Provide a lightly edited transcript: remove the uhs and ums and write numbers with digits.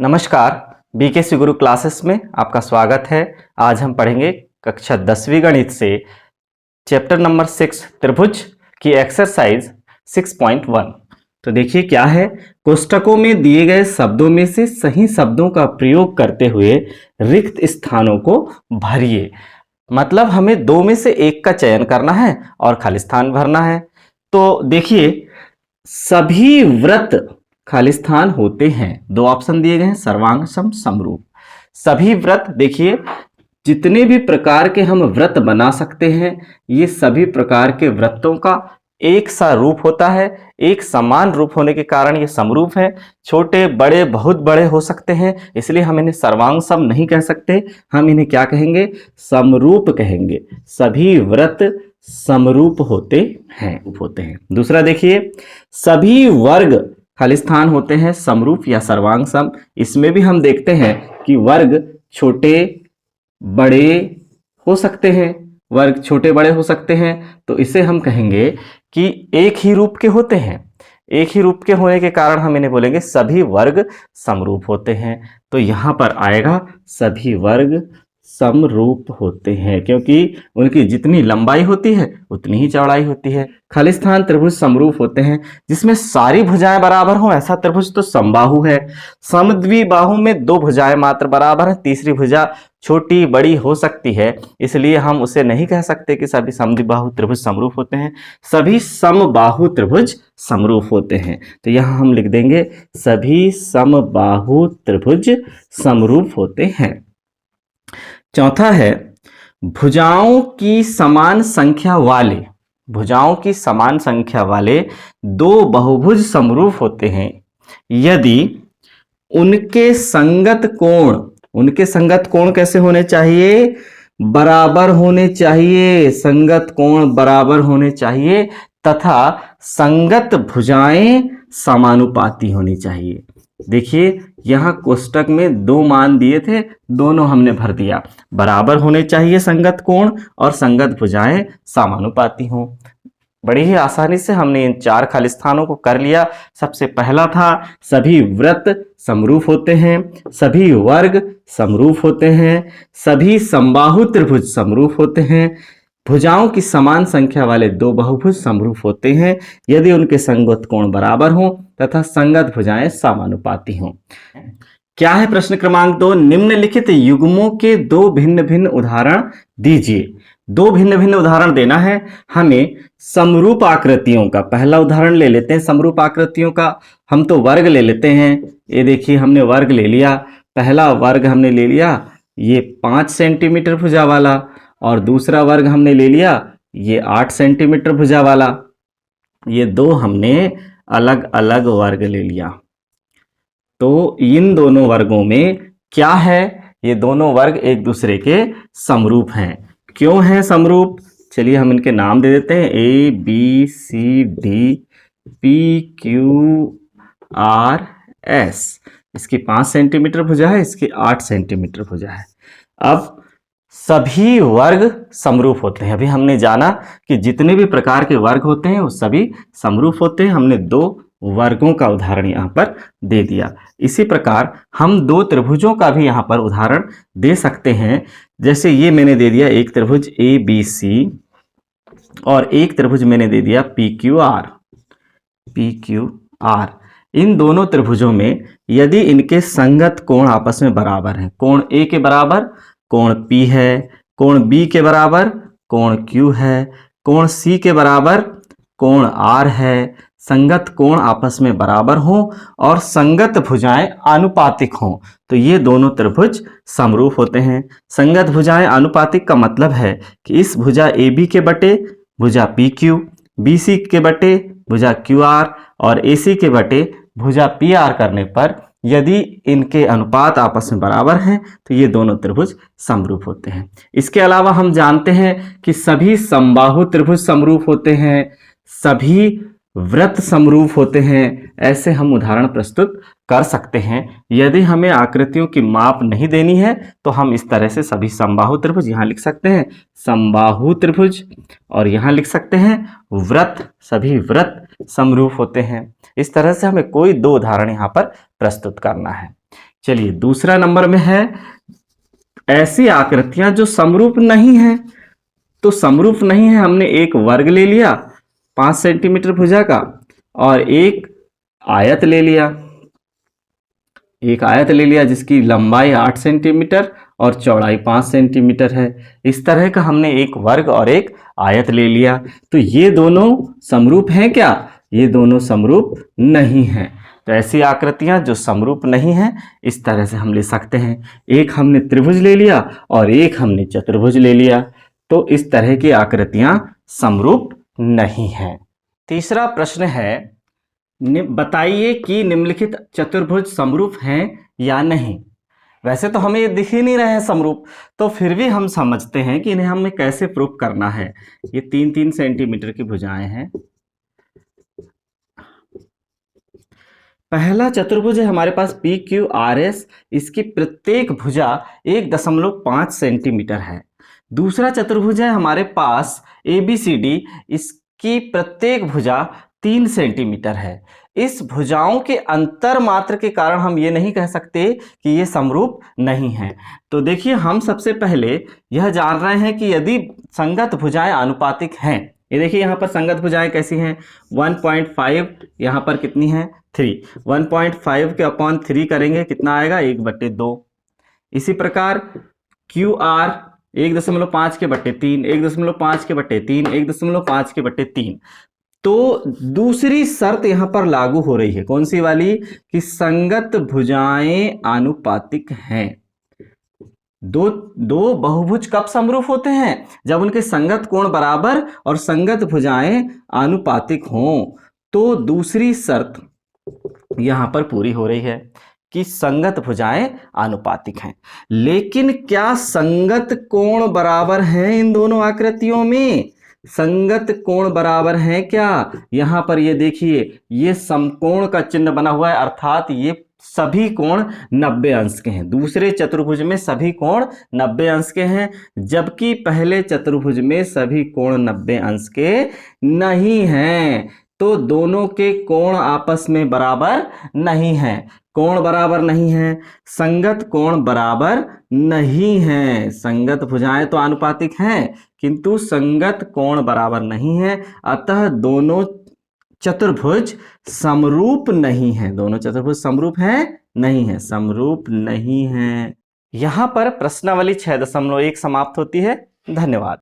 नमस्कार, बीके गुरु क्लासेस में आपका स्वागत है। आज हम पढ़ेंगे कक्षा 10वीं गणित से चैप्टर नंबर 6 त्रिभुज की एक्सरसाइज 6.1। तो देखिए क्या है, कोष्टकों में दिए गए शब्दों में से सही शब्दों का प्रयोग करते हुए रिक्त स्थानों को भरिए। मतलब हमें दो में से एक का चयन करना है और खाली स्थान भरना है। तो देखिए, सभी व्रत खाली स्थान होते हैं। दो ऑप्शन दिए गए हैं, सर्वांग सम समरूप। सभी व्रत, देखिए जितने भी प्रकार के हम व्रत बना सकते हैं, ये सभी प्रकार के व्रतों का एक सा रूप होता है। एक समान रूप होने के कारण ये समरूप है। छोटे बड़े बहुत बड़े हो सकते हैं, इसलिए हम इन्हें सर्वांग सम नहीं कह सकते। हम इन्हें क्या कहेंगे? समरूप कहेंगे। सभी व्रत समरूप होते हैं। दूसरा देखिए, सभी वर्ग खाली स्थान होते हैं समरूप या सर्वांग सम। इसमें भी हम देखते हैं कि वर्ग छोटे बड़े हो सकते हैं। वर्ग छोटे बड़े हो सकते हैं, तो इसे हम कहेंगे कि एक ही रूप के होते हैं। एक ही रूप के होने के कारण हम इन्हें बोलेंगे सभी वर्ग समरूप होते हैं। तो यहां पर आएगा सभी वर्ग समरूप होते हैं, क्योंकि उनकी जितनी लंबाई होती है उतनी ही चौड़ाई होती है। खाली स्थान त्रिभुज समरूप होते हैं जिसमें सारी भुजाएं बराबर हो, ऐसा त्रिभुज तो समबाहु है। समद्विबाहु में दो भुजाएं मात्र बराबर है, तीसरी भुजा छोटी बड़ी हो सकती है, इसलिए हम उसे नहीं कह सकते कि सभी समद्विबाहु त्रिभुज समरूप होते हैं। सभी समबाहु त्रिभुज समरूप होते हैं। तो यहां हम लिख देंगे सभी समबाहु त्रिभुज समरूप होते हैं। चौथा है, भुजाओं की समान संख्या वाले दो बहुभुज समरूप होते हैं यदि उनके संगत कोण कैसे होने चाहिए? बराबर होने चाहिए। संगत कोण बराबर होने चाहिए तथा संगत भुजाएं समानुपाती होनी चाहिए। देखिए, यहां कोष्टक में दो मान दिए थे, दोनों हमने भर दिया। बराबर होने चाहिए संगत कोण और संगत भुजाएं समानुपाती हों। बड़ी ही आसानी से हमने इन चार खाली स्थानों को कर लिया। सबसे पहला था, सभी व्रत समरूप होते हैं, सभी वर्ग समरूप होते हैं, सभी समबाहु त्रिभुज समरूप होते हैं, भुजाओं की समान संख्या वाले दो बहुभुज समरूप होते हैं यदि उनके संगत कोण बराबर हों तथा संगत भुजाएं समानुपाती हों। क्या है प्रश्न क्रमांक 2? निम्नलिखित युग्मों के दो भिन्न भिन्न उदाहरण दीजिए। दो भिन्न भिन्न उदाहरण देना है हमें समरूप आकृतियों का। पहला उदाहरण ले लेते हैं समरूप आकृतियों का। हम तो वर्ग ले लेते हैं। ये देखिए, हमने वर्ग ले लिया। पहला वर्ग हमने ले लिया ये 5 सेंटीमीटर भुजा वाला, और दूसरा वर्ग हमने ले लिया ये 8 सेंटीमीटर भुजा वाला। ये दो हमने अलग अलग वर्ग ले लिया। तो इन दोनों वर्गों में क्या है? ये दोनों वर्ग एक दूसरे के समरूप हैं। क्यों हैं समरूप? चलिए हम इनके नाम दे देते हैं, A B C D P Q R S. इसकी 5 सेंटीमीटर भुजा है, इसकी 8 सेंटीमीटर भुजा है। अब सभी वर्ग समरूप होते हैं। अभी हमने जाना कि जितने भी प्रकार के वर्ग होते हैं वो सभी समरूप होते हैं। हमने दो वर्गों का उदाहरण यहाँ पर दे दिया। इसी प्रकार हम दो त्रिभुजों का भी यहाँ पर उदाहरण दे सकते हैं। जैसे ये मैंने दे दिया एक त्रिभुज ए बी सी और एक त्रिभुज मैंने दे दिया पी क्यू आर। इन दोनों त्रिभुजों में यदि इनके संगत कोण आपस में बराबर हैं, कोण ए के बराबर कोण P है, कोण B के बराबर कोण Q है, कोण C के बराबर कोण R है, संगत कोण आपस में बराबर हों और संगत भुजाएं आनुपातिक हों, तो ये दोनों त्रिभुज समरूप होते हैं। संगत भुजाएं आनुपातिक का मतलब है कि इस भुजा AB के बटे भुजा PQ, BC के बटे भुजा QR और AC के बटे भुजा PR करने पर यदि इनके अनुपात आपस में बराबर हैं तो ये दोनों त्रिभुज समरूप होते हैं। इसके अलावा हम जानते हैं कि सभी समबाहु त्रिभुज समरूप होते हैं, सभी व्रत समरूप होते हैं। ऐसे हम उदाहरण प्रस्तुत कर सकते हैं। यदि हमें आकृतियों की माप नहीं देनी है तो हम इस तरह से सभी समबाहु त्रिभुज यहाँ लिख सकते हैं समबाहु त्रिभुज, और यहाँ लिख सकते हैं व्रत, सभी व्रत समरूप होते हैं। इस तरह से हमें कोई दो उदाहरण यहाँ पर प्रस्तुत करना है। चलिए दूसरा नंबर में है ऐसी आकृतियां जो समरूप नहीं है। तो समरूप नहीं है, हमने एक वर्ग ले लिया 5 सेंटीमीटर भुजा का और एक आयत ले लिया जिसकी लंबाई 8 सेंटीमीटर और चौड़ाई 5 सेंटीमीटर है। इस तरह का हमने एक वर्ग और एक आयत ले लिया। तो ये दोनों समरूप हैं क्या? ये दोनों समरूप नहीं हैं। तो ऐसी आकृतियां जो समरूप नहीं हैं इस तरह से हम ले सकते हैं। एक हमने त्रिभुज ले लिया और एक हमने चतुर्भुज ले लिया। तो इस तरह की आकृतियां समरूप नहीं हैं। तीसरा प्रश्न है, बताइए कि निम्नलिखित चतुर्भुज समरूप हैं या नहीं। वैसे तो हमें ये दिख ही नहीं रहे हैं समरूप, तो फिर भी हम समझते हैं कि इन्हें हमें कैसे प्रूफ करना है। ये 3-3 सेंटीमीटर की भुजाएं हैं। पहला चतुर्भुज है हमारे पास PQRS, इसकी प्रत्येक भुजा 1.5 सेंटीमीटर है। दूसरा चतुर्भुज है हमारे पास ABCD, इसकी प्रत्येक भुजा 3 सेंटीमीटर है। इस भुजाओं के अंतर मात्र के कारण हम ये नहीं कह सकते कि ये समरूप नहीं है। तो देखिए, हम सबसे पहले यह जान रहे हैं कि यदि संगत भुजाएं आनुपातिक हैं, ये देखिए यहाँ पर संगत भुजाएं कैसी हैं, 1.5, यहाँ पर कितनी है 3, 1.5 के अपॉन 3 करेंगे कितना आएगा 1/2। इसी प्रकार QR 1.5 के बट्टे 3, 1.5 के बट्टे 3, 1.5 के बट्टे 3। तो दूसरी शर्त यहां पर लागू हो रही है, कौन सी वाली, कि संगत भुजाएं आनुपातिक हैं। दो बहुभुज कब समरूप होते हैं? जब उनके संगत कोण बराबर और संगत भुजाएं आनुपातिक हों। तो दूसरी शर्त यहां पर पूरी हो रही है कि संगत भुजाएं आनुपातिक हैं। लेकिन क्या संगत कोण बराबर हैं इन दोनों आकृतियों में? संगत कोण बराबर हैं क्या? यहां पर ये देखिए, ये समकोण का चिन्ह बना हुआ है, अर्थात ये सभी कोण 90 अंश के हैं। दूसरे चतुर्भुज में सभी कोण 90 अंश के हैं, जबकि पहले चतुर्भुज में सभी कोण 90 अंश के नहीं हैं। तो दोनों के कोण आपस में बराबर नहीं हैं। कोण बराबर नहीं है, संगत कोण बराबर नहीं है। संगत भुजाएं तो आनुपातिक हैं किंतु संगत कोण बराबर नहीं है, अतः दोनों चतुर्भुज समरूप नहीं है। दोनों चतुर्भुज समरूप हैं नहीं है, समरूप नहीं है। यहां पर प्रश्नावली 6.1 समाप्त होती है। धन्यवाद।